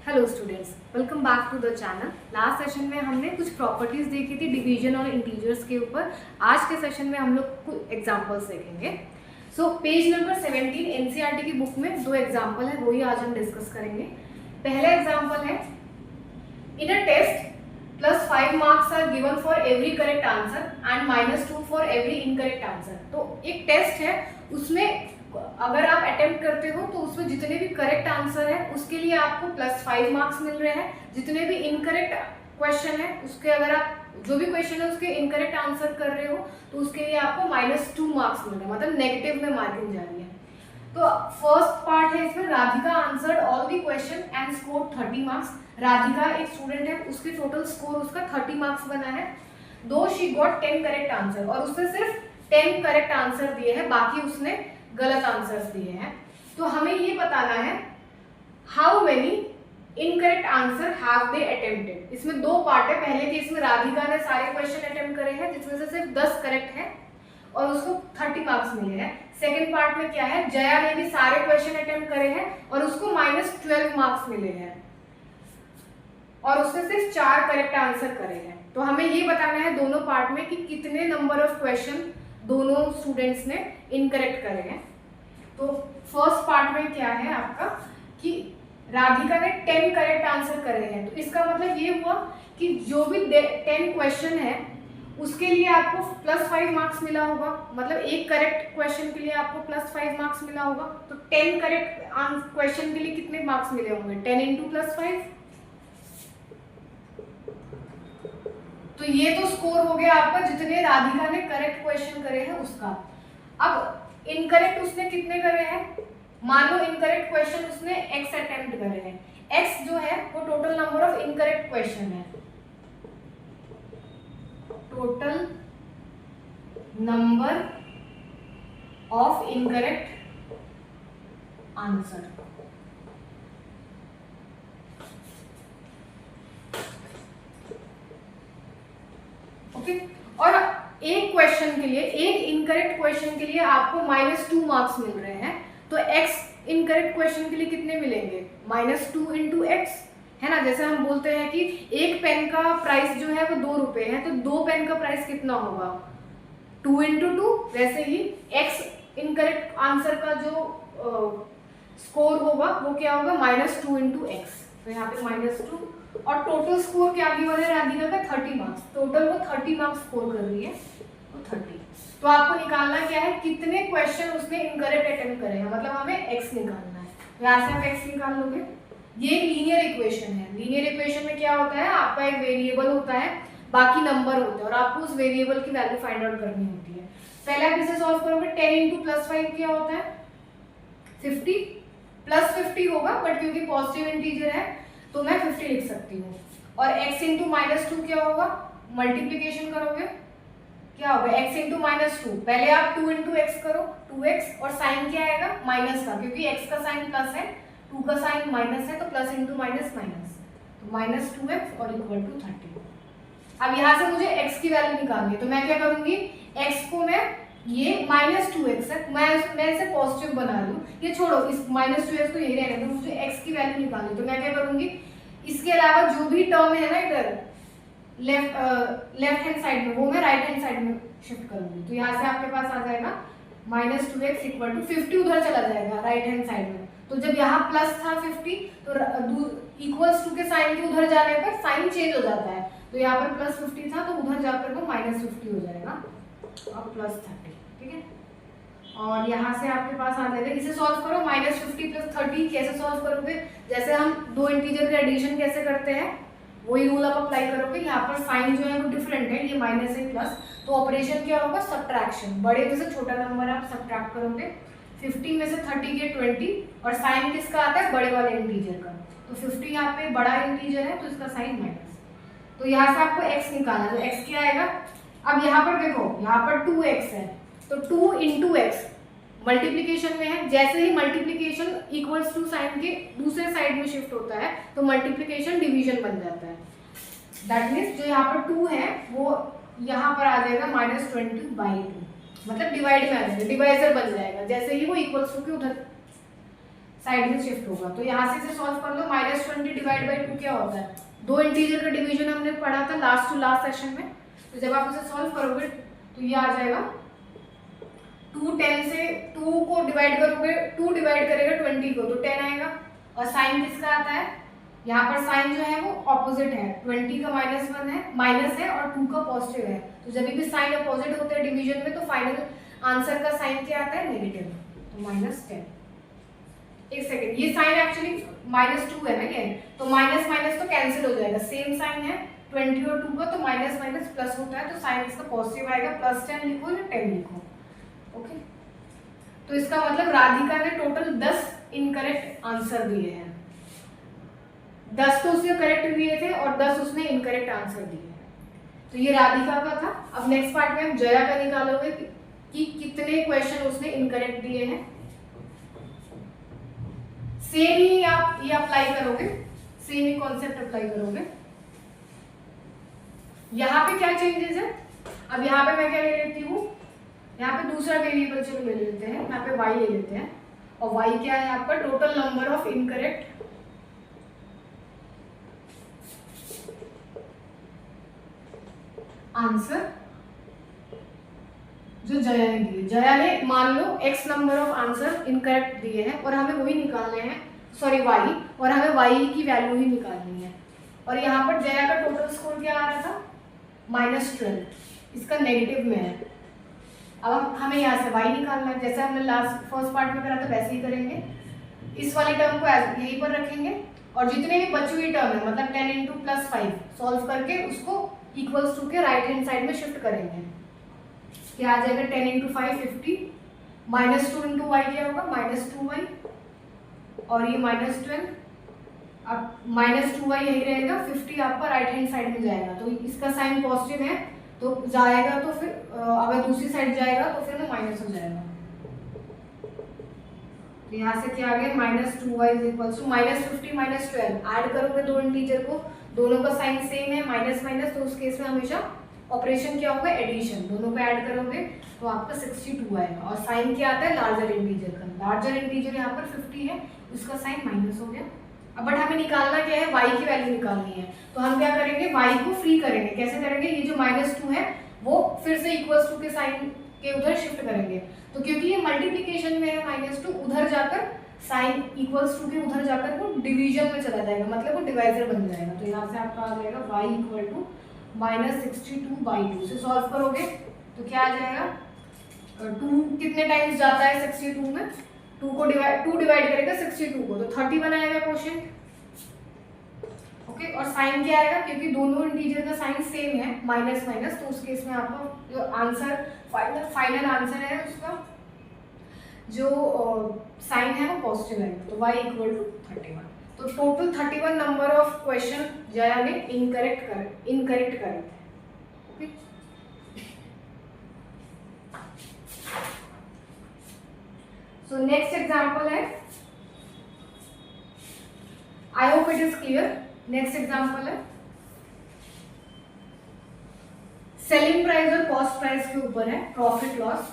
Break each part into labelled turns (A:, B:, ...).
A: Hello students, welcome back to the channel. Last session में हमने कुछ प्रॉपर्टीज देखी थी डिवीजन और इंटीजर्स के ऊपर। आज के सेशन में हम लोग कुछ एग्जांपल्स देखेंगे। पेज नंबर 17 एनसीईआरटी की बुक में दो एग्जांपल है, वही आज हम डिस्कस करेंगे। पहला एग्जांपल है, in a test +5 marks are given for every correct answer and -2 for every incorrect answer. तो एक टेस्ट है, उसमें अगर आप अटेम्प्ट करते हो तो उसमें जितने भी करेक्ट आंसर है उसके लिए आपको +5 मार्क्स मिल रहे हैं। जितने भी इनकरेक्ट क्वेश्चन है उसके, अगर आप जो भी क्वेश्चन है उसके इनकरेक्ट आंसर कर रहे हो तो उसके लिए आपको -2 मार्क्स मिल रहे हैं, मतलब नेगेटिव में मार्किंग जा रही है। तो फर्स्ट पार्ट है इसमें, Radhika answered all the question and scored 30 marks. Radhika एक स्टूडेंट है, उसके टोटल स्कोर उसका 30 मार्क्स बना है। दो शी गॉट 10 करेक्ट आंसर, और उसने सिर्फ 10 करेक्ट आंसर दिए हैं, बाकी उसने गलत आंसर्स दिए हैं। तो हमें ये बताना है how many incorrect answer have they attempted. इसमें दो पार्ट है। पहले केस में राधिका ने सारे क्वेश्चन अटेम्प्ट करे हैं जिसमें से सिर्फ 10 करेक्ट है और उसको 30 मार्क्स मिले हैं। सेकंड पार्ट में क्या है, जया ने भी सारे क्वेश्चन अटेम्प्ट करे हैं और उसको -12 मार्क्स मिले हैं और उसने सिर्फ 4 करेक्ट आंसर करे हैं। तो हमें ये बताना है दोनों पार्ट में कि कितने नंबर ऑफ क्वेश्चन दोनों स्टूडेंट्स ने इनकरेक्ट करे हैं। तो फर्स्ट पार्ट में क्या है आपका कि राधिका ने 10 करेक्ट आंसर करे हैं। तो इसका मतलब ये हुआ कि जो भी 10 क्वेश्चन है उसके लिए आपको +5 मार्क्स मिला होगा, मतलब एक करेक्ट क्वेश्चन के लिए आपको +5 मार्क्स मिला होगा। तो 10 करेक्ट क्वेश्चन के लिए कितने मार्क्स मिले होंगे, 10 × +5। तो ये तो स्कोर हो गया आपका जितने राधिका ने करेक्ट क्वेश्चन करे हैं उसका। अब इनकरेक्ट उसने कितने करे हैं, मान लो इनकरेक्ट क्वेश्चन उसने x अटेम्प्ट करे हैं। x जो है वो total number of incorrect question है, total number of incorrect answer. Okay, और एक क्वेश्चन के लिए, एक इनकरेक्ट क्वेश्चन के लिए आपको -2 मार्क्स मिल रहे हैं। तो x इनकरेक्ट क्वेश्चन के लिए कितने मिलेंगे, -2 × x, है ना। जैसे हम बोलते हैं कि एक पेन का प्राइस जो है वो 2 रुपए है, तो 2 पेन का प्राइस कितना होगा, 2 × 2। वैसे ही x इनकरेक्ट आंसर का जो स्कोर होगा वो क्या होगा, -2 × x। तो यहाँ पे -2, और टोटल स्कोर क्या गिवन है राधिका का, 30 मार्क्स। टोटल वो 30 मार्क्स स्कोर कर रही है, तो 30। तो आपको निकालना क्या है, कितने क्वेश्चन उसने इनकरेक्ट अटेम्प्ट करे हैं, मतलब हमें x निकालना है। तो यहाँ से आप x निकाल लोगे। ये एक लीनियर इक्वेशन है। लीनियर इक्वेशन में क्या होता है, आपका एक वेरिएबल होता है, बाकी नंबर होते हैं, और आपको उस वेरिएबल की वैल्यू फाइंड आउट करनी होती है। पहले आप इसे सॉल्व करोगे, 10 × +5 क्या होता है, 50 +50 होगा, बट क्योंकि पॉजिटिव इंटीजर है तो मैं 50 लिख सकती हूँ। और x × -2 क्या होगा, मल्टीप्लीकेशन करोगे क्या होगा, x × -2। पहले आप 2 × x करो, 2x, और साइन क्या आएगा, माइनस का, क्योंकि x का साइन प्लस है, 2 का साइन माइनस है, तो प्लस × माइनस माइनस, तो -2x और = 30। अब यहाँ से मुझे x की वैल्यू निकालनी है, तो मैं क्या करूंगी, x को मैं, ये -2x है, मैं इसे पॉजिटिव बना लूँ, ये छोड़ो, इस -2x को यही रहने दो, मुझे x की वैल्यू निकालनी। तो मैं क्या करूंगी, इसके अलावा जो भी टर्म है ना इधर लेफ्ट हैंड साइड में, वो मैं राइट हैंड साइड में शिफ्ट करूंगी। तो यहाँ से आपके पास आ जाएगा -2x = 50, उधर चला जाएगा राइट हैंड साइड में। तो जब यहाँ प्लस था 50, तो =2 के साइन के उधर जाने पर साइन चेंज हो जाता है, तो यहाँ पर +50 था तो उधर जाकर वो -50 हो जाएगा और +30, ठीक है। और यहाँ से आपके पास आ जाएगा, इसे सॉल्व करो, -50 + 30 कैसे सॉल्व करोगे, जैसे हम दो इंटीजर का एडिशन कैसे करते हैं वही रूल आप अप्लाई करोगे। यहाँ पर साइन जो है वो डिफरेंट है, ये माइनस है प्लस, तो ऑपरेशन क्या होगा, सब्ट्रैक्शन। बड़े में से छोटा नंबर आप सब्ट्रैक्ट करोगे, 50 में से 30 के 20, और साइन किसका आता है, बड़े वाले इंटीजर का। तो 50 यहाँ पे बड़ा इंटीजर है तो इसका साइन माइनस। तो यहाँ से आपको x निकालना है, तो x क्या आएगा। अब यहाँ पर देखो, यहाँ पर 2x है, तो 2 × x मल्टीप्लीकेशन में है, जैसे ही मल्टीप्लीकेशन इक्वल्स टू साइन के दूसरे साइड में शिफ्ट होता है तो मल्टीप्लीकेशन डिवीजन बन जाता है। दैट मीन्स जो यहाँ पर 2 है वो यहाँ पर आ जाएगा -20/2, मतलब डिवाइड में आ जाएगा, डिवाइजर बन जाएगा, जैसे ही वो इक्वल्स टू के उधर साइड में शिफ्ट होगा। तो यहाँ से इसे सॉल्व कर लो। -20 डिवाइड बाई 2 क्या होता है, दो इंटीजर का डिवीजन हमने पढ़ा था लास्ट टू लास्ट सेशन में। तो जब आप इसे सॉल्व करोगे तो ये आ जाएगा 2 10 से 2 को डिवाइड करोगे, 2 डिवाइड करेगा 20 को तो 10 आएगा। और साइन किसका आता है, यहाँ पर साइन जो है वो ऑपोजिट है, 20 का -1 है, माइनस है और 2 का पॉजिटिव है। तो जब भी साइन अपोजिट होते हैं डिवीजन में तो फाइनल आंसर का साइन क्या आता है, नेगेटिव, तो -10। एक सेकेंड, ये साइन एक्चुअली -2 है ना ये, तो माइनस माइनस तो कैंसिल हो जाएगा, सेम साइन है 20 और 2 का, तो माइनस माइनस प्लस होता है, तो साइन इसका पॉजिटिव आएगा। +10 लिखो या 10 लिखो, ओके। तो इसका मतलब राधिका ने टोटल 10 इनकरेक्ट आंसर दिए हैं। 10 तो उसने करेक्ट दिए थे और 10 उसने इनकरेक्ट आंसर दिए हैं। तो ये राधिका का था। अब नेक्स्ट पार्ट में हम जया का निकालोगे कि कितने क्वेश्चन उसने इनकरेक्ट दिए हैं। सेम ही आप ये अप्लाई करोगे, सेम ही कॉन्सेप्ट अप्लाई करोगे। यहाँ पे क्या चेंजेस है, अब यहाँ पे मैं क्या ले लेती हूँ, यहाँ पे दूसरा वेरिएबल चलो ले लेते हैं, यहाँ पे y ले लेते हैं। और y क्या है आपका, total number of incorrect answer जो जया ने दिए। जया ने मान लो x number of answer incorrect दिए हैं और हमें वही निकालने हैं, सॉरी y, और हमें y की वैल्यू ही निकालनी है। और यहाँ पर जया का टोटल स्कोर क्या आ रहा था, -12, इसका नेगेटिव में है। अब हमें यहाँ से y निकालना है, जैसे हमने लास्ट फर्स्ट पार्ट में करा था वैसे ही करेंगे। इस वाली टर्म को यहीं पर रखेंगे और जितने भी बची हुई टर्म है मतलब 10 × +5 सॉल्व करके उसको इक्वल्स टू के राइट हैंड साइड में शिफ्ट करेंगे। क्या आ जाएगा, 10 × 5 50, -2 × y क्या होगा, -2y, और ये -12, अब -2y यही रहेगा, 50 आपका राइट हैंड साइड में जाएगा तो इसका साइन पॉजिटिव है तो जाएगा, तो फिर अगर दूसरी साइड जाएगा तो फिर माइनस हो जाएगा। तो यहाँ से क्या आ गया, -2y -50 -12, ऐड करोगे दो इंटीजर को, दोनों का साइन सेम है, माइनस माइनस, तो उस केस में हमेशा ऑपरेशन क्या होगा, एडिशन, दोनों को ऐड करोगे तो आपका 62 आएगा। और साइन क्या आता है, लार्जर इंटीजर का, लार्जर इंटीजर यहाँ पर 50 है, उसका साइन माइनस हो गया। अब बट हमें निकालना क्या है, y की वैल्यू निकालनी है। तो हम क्या करेंगे, y को फ्री करेंगे। कैसे करेंगे, ये जो -2 है वो फिर से इक्वल्स टू के साइन के उधर शिफ्ट करेंगे। तो क्योंकि ये मल्टीप्लिकेशन में है -2, उधर जाकर साइन इक्वल्स टू के उधर जाकर वो डिवीजन में चला जाएगा, मतलब वो डिवाइजर बन जाएगा। तो यहाँ से आपका आ जाएगा y = -62/2 से सॉल्व करोगे तो क्या आ जाएगा, 2 कितने टाइम्स जाता है 62 में, 2 डिवाइड करेगा 62 को तो 30 बनाएगा क्वेश्चन, ओके। और साइन क्या आएगा, क्योंकि दोनों इंटीजर का साइन सेम है, माइनस माइनस, तो उस केस में आपका जो आंसर फाइनल आंसर है उसका जो साइन है वो पॉजिटिव आएगा। तो y = 31। तो total 31 number of question Jaya ने इनकरेक्ट करे थे, ओके। सो नेक्स्ट एग्जांपल है, आई hope it is clear. Next example है सेलिंग प्राइस और कॉस्ट प्राइस के ऊपर है, profit loss.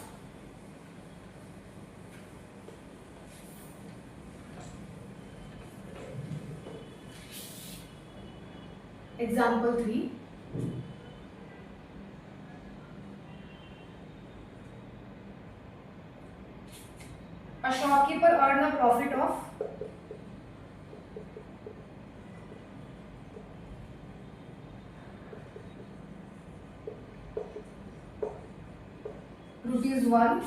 A: Example 3. A shopkeeper earned a profit of ₹1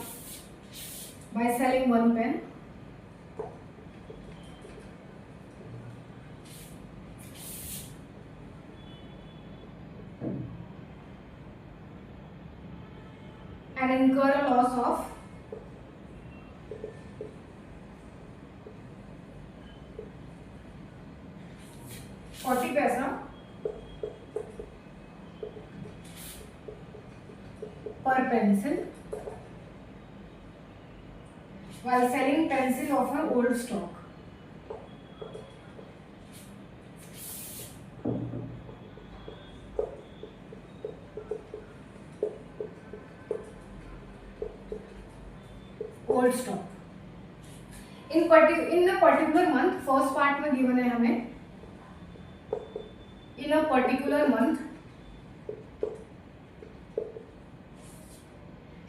A: by selling 1 pen. And incur a loss of ₹40 per pencil while selling pencil of an old stock. Old stock. In a particular month, first part में given है हमें in a particular month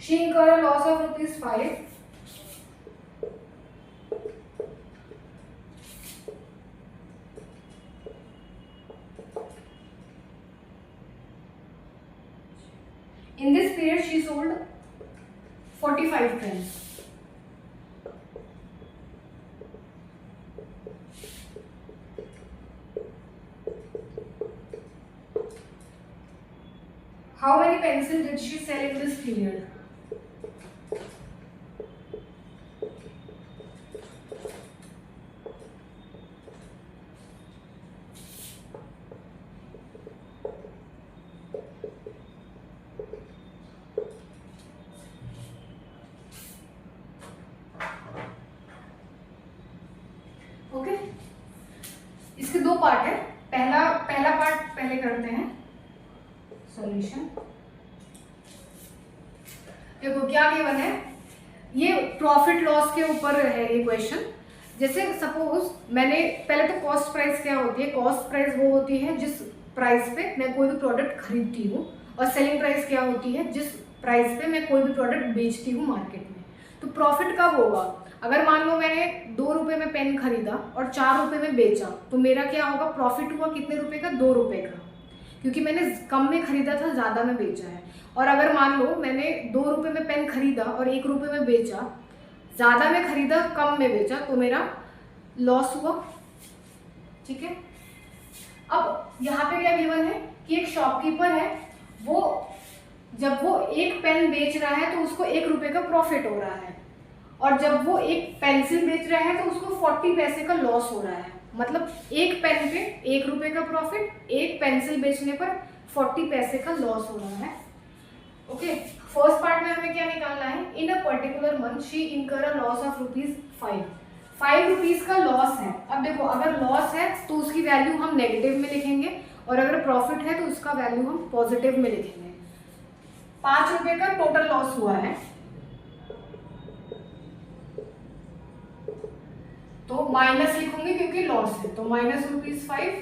A: she incurred a loss of ₹5. In this period she sold 45 pens. How many pencils did she sell in this period? Okay, इसके दो part है। पहला part पहले करते हैं सॉल्यूशन। देखो क्या गिवन है, ये प्रॉफिट लॉस के ऊपर है ये क्वेश्चन। जैसे सपोज मैंने पहले तो कॉस्ट प्राइस क्या होती है, कॉस्ट प्राइस वो होती है जिस प्राइस पे मैं कोई भी प्रोडक्ट खरीदती हूँ, और सेलिंग प्राइस क्या होती है जिस प्राइस पे मैं कोई भी प्रोडक्ट बेचती हूँ मार्केट में। तो प्रॉफिट कब होगा, अगर मान लो मैंने 2 रुपये में पेन खरीदा और 4 रुपये में बेचा, तो मेरा क्या होगा, प्रॉफिट हुआ कितने रुपए का, 2 रुपये का, क्योंकि मैंने कम में खरीदा था, ज़्यादा में बेचा है। और अगर मान लो मैंने 2 रुपये में पेन खरीदा और 1 रुपये में बेचा, ज़्यादा में खरीदा कम में बेचा, तो मेरा लॉस हुआ। ठीक है, अब यहाँ पे क्या गिवन है कि एक शॉपकीपर है, वो जब वो एक पेन बेच रहा है तो उसको 1 रुपये का प्रॉफिट हो रहा है, और जब वो एक पेंसिल बेच रहा है तो उसको 40 पैसे का लॉस हो रहा है। मतलब एक पेन पे 1 रुपये का प्रॉफिट, एक पेंसिल बेचने पर 40 पैसे का लॉस हो रहा है। ओके, फर्स्ट पार्ट में हमें क्या निकालना है, in a particular month she इनकर अ लॉस ऑफ ₹5 रुपीज का लॉस है। अब देखो, अगर लॉस है तो उसकी वैल्यू हम नेगेटिव में लिखेंगे, और अगर प्रॉफिट है तो उसका वैल्यू हम पॉजिटिव में लिखेंगे। 5 रुपये का टोटल लॉस हुआ है, तो माइनस लिखूंगी क्योंकि लॉस है, तो -5।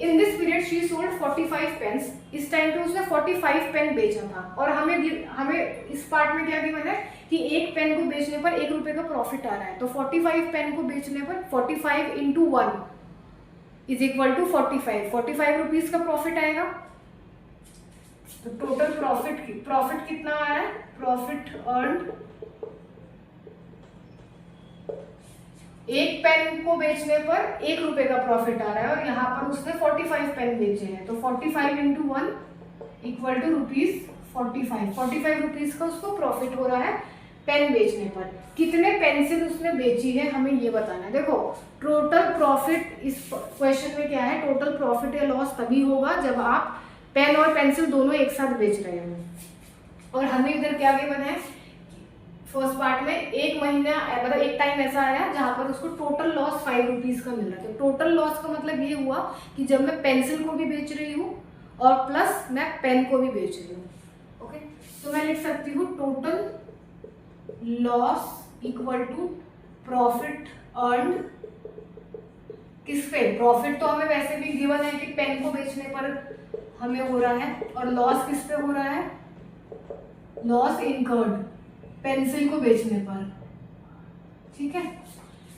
A: In this period she sold 45 pence. इस टाइम पे उसने 45 पेन बेचा था, और हमें इस पार्ट में क्या गिवन है कि एक पेन को बेचने पर 1 रुपये का प्रॉफिट आ रहा है। तो 45 पेन को बेचने पर 45 × 1 = 45, 45 रुपीज का प्रॉफिट आएगा। तो टोटल प्रॉफिट कितना आया है, प्रॉफिट अर्न्ड, एक पेन को बेचने पर 1 रुपये का प्रॉफिट आ रहा है, और यहाँ पर उसने 45 पेन बेचे हैं, तो 45 × 1 = ₹45। 45 रुपीज का उसको प्रॉफिट हो रहा है पेन बेचने पर। कितने पेंसिल उसने बेची है हमें ये बताना है। देखो, टोटल प्रॉफिट इस क्वेश्चन में क्या है, टोटल प्रॉफिट या लॉस तभी होगा जब आप पेन और पेंसिल दोनों एक साथ बेच रहे हो। और हमें इधर क्या गिवन है, फर्स्ट पार्ट में एक महीना, मतलब एक टाइम ऐसा आया जहां पर उसको टोटल लॉस 5 रुपीज का मिल रहा है। तो टोटल लॉस का मतलब ये हुआ कि जब मैं पेंसिल को भी बेच रही हूँ और प्लस मैं पेन को भी बेच रही हूँ। ओके, तो मैं लिख सकती हूँ टोटल लॉस = प्रॉफिट अर्न्ड। किस पे, प्रॉफिट तो हमें वैसे भी गिवन है कि पेन को बेचने पर हमें हो रहा है, और लॉस किस पे हो रहा है, लॉस इनकर्ड पेंसिल को बेचने पर। ठीक है,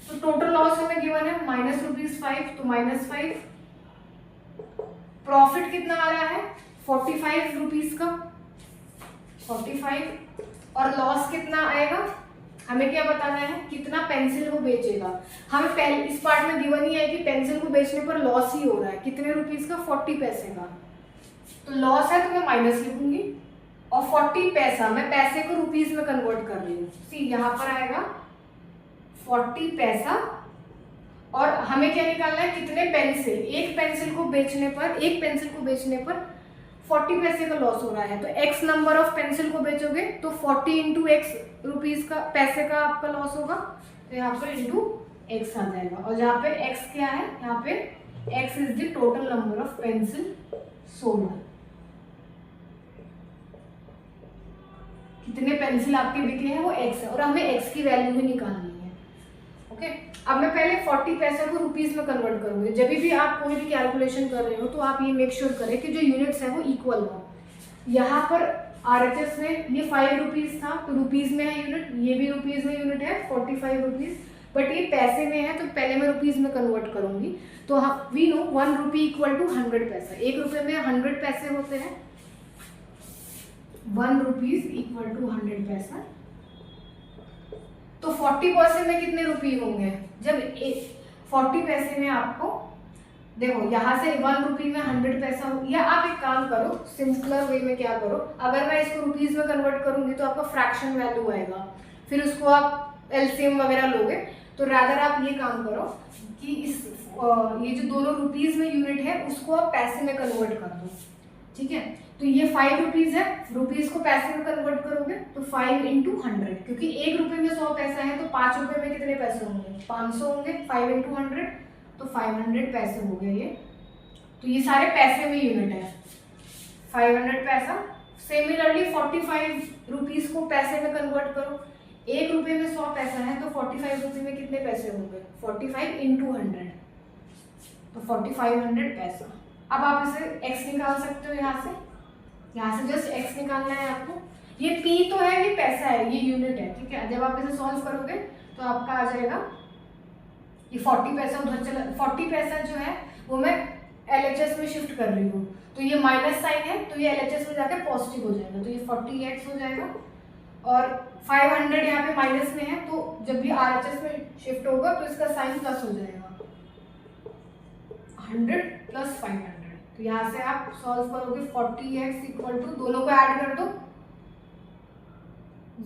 A: तो टोटल लॉस हमें गिवन है -5, तो -5। प्रॉफिट कितना आ रहा है, 45 रुपीज का, 45, और लॉस कितना आएगा, हमें क्या बताना है, कितना पेंसिल वो बेचेगा। हमें पहले इस पार्ट में गिवन ही है कि पेंसिल को बेचने पर लॉस ही हो रहा है, कितने रुपीज का, 40 पैसे का। तो लॉस है तो मैं माइनस लिखूंगी, और 40 पैसा, मैं पैसे को रुपीज में कन्वर्ट कर रही हूँ। सी यहाँ पर आएगा 40 पैसा, और हमें क्या निकालना है, कितने पेंसिल, एक पेंसिल को बेचने पर 40 पैसे का लॉस हो रहा है। तो x नंबर ऑफ पेंसिल को बेचोगे तो 40 × x रुपीज का, पैसे का आपका लॉस होगा, तो यहाँ पर × x आ जाएगा। और जहाँ पे x क्या है, यहाँ पे x is the total number of pencil sold. कितने पेंसिल आपके बिके हैं वो x है, और हमें x की वैल्यू भी निकालनी है। ओके। अब मैं पहले 40 पैसे को रुपीस में कन्वर्ट करूंगी। जब भी आप कोई भी कैलकुलेशन कर रहे हो तो आप ये मेक श्योर करें कि जो यूनिट्स है वो इक्वल हो। यहाँ पर RHS में ये 5 रुपीज़ था तो रुपीज़ में है यूनिट, ये भी रुपीज़ में यूनिट है 45 रुपीज़, बट ये पैसे में है तो पहले मैं रुपीज़ में कन्वर्ट करूंगी। तो हम we know 1 rupee equal to 100 paisa. 1 रुपये में 100 पैसे होते हैं। 1 रुपीज़ इक्वल टू 100 पैसा। तो 40% में कितने रुपये होंगे? जब 40 पैसे में आपको देखो यहाँ से 1 रुपी में 100 पैसा हो, या आप एक काम करो सिंपलर वे में क्या करो, अगर मैं इसको रुपीज़ में कन्वर्ट करूंगी तो आपका फ्रैक्शन वैल्यू आएगा, फिर उसको आप एलसीएम वगैरह लोगे। तो रादर आप ये काम करो कि ये जो दोनों रुपीज़ में यूनिट है उसको आप पैसे में कन्वर्ट कर दो, ठीक है। तो ये 5 रुपीज़ है, रुपीज़ को पैसे में कन्वर्ट करोगे तो 5 इंटू 100, क्योंकि 1 रुपये में 100 पैसा है तो 5 रुपये में कितने पैसे होंगे? 500 होंगे। 5 इंटू 100 तो 500 पैसे हो गए ये। तो ये सारे पैसे में यूनिट है, 500 पैसा। सिमिलरली 45 रुपीज़ को पैसे में कन्वर्ट करो। 1 रुपये में 100 पैसा है तो 45 रुपये में कितने पैसे होंगे? 45 इंटू 100 तो 4500 पैसा। अब आप इसे x निकाल सकते हो यहाँ से जस्ट x निकालना है आपको। ये p तो है, ये पैसा है, ये यूनिट है, ठीक है। जब आप इसे सॉल्व करोगे तो आपका आ जाएगा ये 40 पैसा उधर चला। 40 पैसा जो है वो मैं LHS में शिफ्ट कर रही हूँ, तो ये माइनस साइन है तो ये LHS में जाकर पॉजिटिव हो जाएगा, तो ये 40x हो जाएगा। और 500 यहाँ पे माइनस में है तो जब भी RHS में शिफ्ट होगा तो इसका साइन प्लस हो जाएगा, 100 प्लस 500। तो यहाँ से आप सॉल्व करोगे 40x इक्वल टू, दोनों को ऐड कर दो,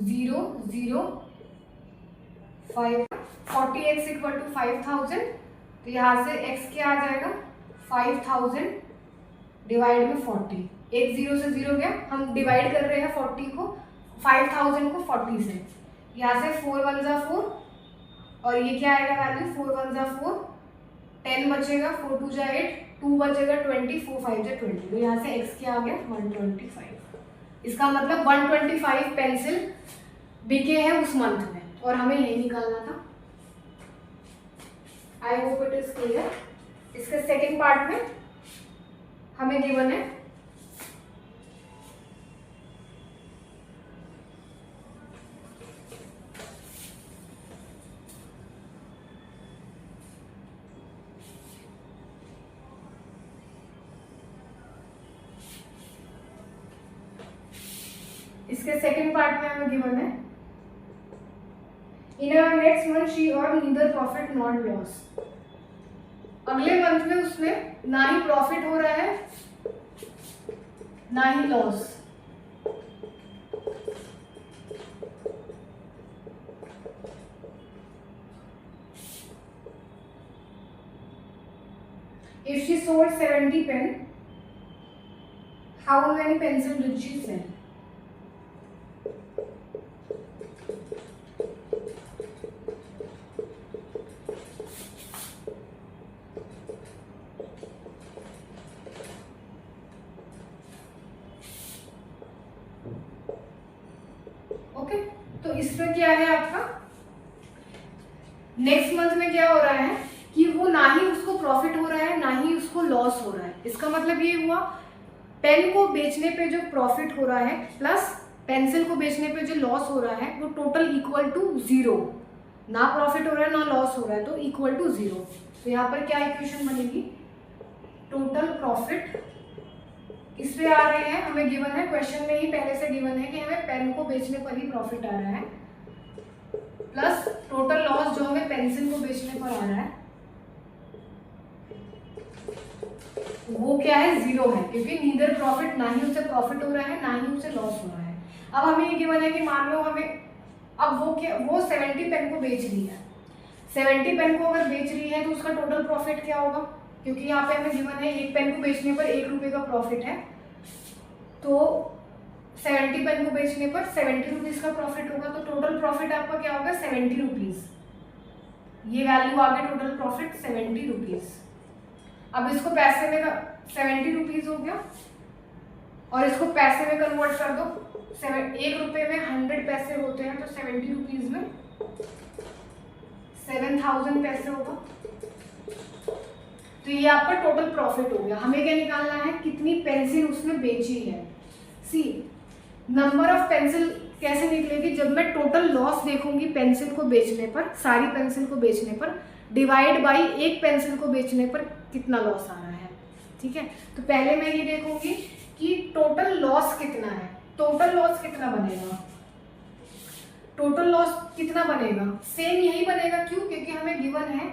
A: 0 0 5। 40x इक्वल टू 5000, तो यहाँ से x क्या आ जाएगा? 5000 डिवाइड में 40। एक 0 से 0 गया, हम डिवाइड कर रहे हैं 40 को 5000 को 40 से। यहाँ से 4 1 जा 4 और ये क्या आएगा वैल्यू? 4 1 जा 4, 10 बचेगा, 4 2 जा 8, 2 बचेगा 20, 4 5 जा 20। तो यहाँ से x क्या आ गया? 125। इसका मतलब 125 पेंसिल बिके हैं उस मंथ में, और हमें यही निकालना था। I hope it is clear. इसके सेकेंड पार्ट में हमें गिवन है हमें गिवन है in our next month she earn neither profit not loss. अगले मंथ में उसने ना ही प्रॉफिट हो रहा है ना ही loss. If she sold 70 pen, how many pencils did she sell? Okay, तो इसमें क्या है आपका नेक्स्ट मंथ में क्या हो रहा है कि वो ना ही उसको प्रॉफिट हो रहा है ना ही उसको लॉस हो रहा है। इसका मतलब ये हुआ पेन को बेचने पे जो प्रॉफिट हो रहा है प्लस पेंसिल को बेचने पे जो लॉस हो रहा है वो टोटल इक्वल टू 0। ना प्रॉफिट हो रहा है ना लॉस हो रहा है तो इक्वल टू 0। तो यहाँ पर क्या इक्वेशन बनेगी? टोटल प्रॉफिट इस पे आ रहे हैं, हमें गिवन है क्वेश्चन में ही पहले से गिवन है कि हमें पेन को बेचने पर ही प्रॉफिट आ रहा है प्लस टोटल लॉस जो हमें पेंसिल को बेचने पर आ रहा है वो क्या है? 0 है, क्योंकि नीदर प्रॉफिट, ना ही उसे प्रॉफिट हो रहा है ना ही उसे लॉस हो रहा है। अब हमें ये गिवन है कि मान लो हमें अब वो 70 पेन को बेच रही है। 70 पेन को अगर बेच रही है तो उसका टोटल प्रॉफिट क्या होगा? क्योंकि यहाँ पे हमें गिवन है एक पेन को बेचने पर 1 रुपये का प्रॉफिट है, तो 70 पेन को बेचने पर 70 रुपीज़ का प्रॉफिट होगा। तो टोटल प्रॉफिट आपका क्या होगा? 70 रुपीज़। ये वैल्यू आ गया टोटल प्रॉफिट 70 रुपीज़। अब इसको पैसे में 70 रुपीज़ हो गया और इसको पैसे में कन्वर्ट कर दो। 1 रुपये में 100 पैसे होते हैं तो 70 रुपीज़ में 7,000 पैसे होगा। तो ये आपका टोटल प्रॉफिट हो गया। हमें क्या निकालना है, कितनी पेंसिल उसने बेची है। सी नंबर ऑफ पेंसिल कैसे निकलेगी, जब मैं टोटल लॉस देखूंगी पेंसिल को बेचने पर, सारी पेंसिल को बेचने पर, डिवाइड बाई एक पेंसिल को बेचने पर कितना लॉस आ रहा है। ठीक है, तो पहले मैं ये देखूंगी कि टोटल लॉस कितना है। टोटल लॉस कितना बनेगा, टोटल लॉस कितना बनेगा, सेम यही बनेगा। क्यों, क्योंकि हमें गिवन है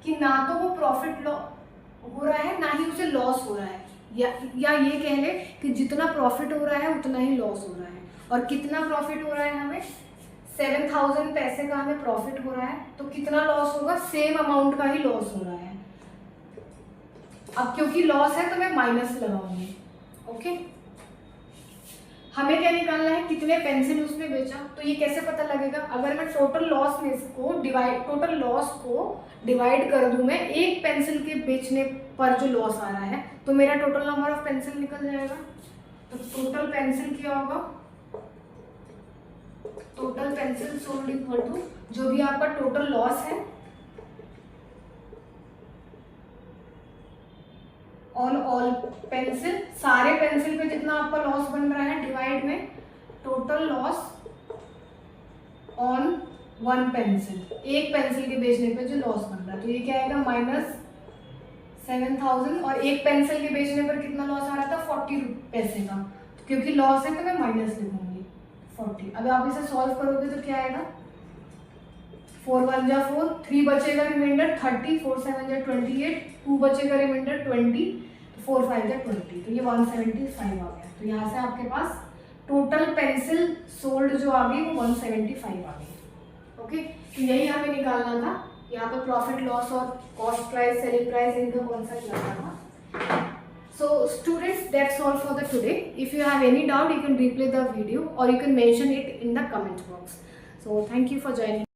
A: कि ना तो वो प्रॉफिट हो रहा है ना ही उसे लॉस हो रहा है, या ये कह ले कि जितना प्रॉफिट हो रहा है उतना ही लॉस हो रहा है। और कितना प्रॉफिट हो रहा है, हमें 7,000 पैसे का हमें प्रॉफिट हो रहा है, तो कितना लॉस होगा, सेम अमाउंट का ही लॉस हो रहा है। अब क्योंकि लॉस है तो मैं माइनस लगाऊंगी। ओके, हमें क्या निकालना है, कितने पेंसिल उसने बेचा। तो ये कैसे पता लगेगा, अगर मैं टोटल लॉस में को डिवाइड कर दूं मैं एक पेंसिल के बेचने पर जो लॉस आ रहा है, तो मेरा टोटल नंबर ऑफ पेंसिल निकल जाएगा। तो टोटल पेंसिल क्या होगा, total pencil sold equal to जो भी आपका टोटल लॉस है ऑल पेंसिल, सारे पेंसिल पे जितना आपका लॉस बन रहा है, डिवाइड में total loss on one pencil, एक पेंसिल के बेचने पे जो लॉस बन रहा है। तो ये क्या आएगा, -7,000। और एक पेंसिल के बेचने पर कितना लॉस आ रहा था, 40 पैसे का। तो क्योंकि लॉस है तो मैं माइनस लिखूंगी 40। अब आप इसे सॉल्व करोगे तो क्या आएगा, 4 1 जा 4, 3 बचेगा रिमाइंडर 30, 4 7 जा 28, 2 बचेगा रिमाइंडर 20, 4 5 जा 20। तो ये 175 आ गया। तो यहाँ से आपके पास टोटल पेंसिल सोल्ड जो आ गई वो 175 आ गई। ओके, तो यही हमें निकालना था। यहाँ पर प्रॉफिट लॉस और कॉस्ट प्राइस, सेलिंग प्राइस, इनका कॉन्सेप्ट लगना था। So students, that's all for the today. If you have any doubt, you can replay the video or you can mention it in the comment box. So thank you for joining.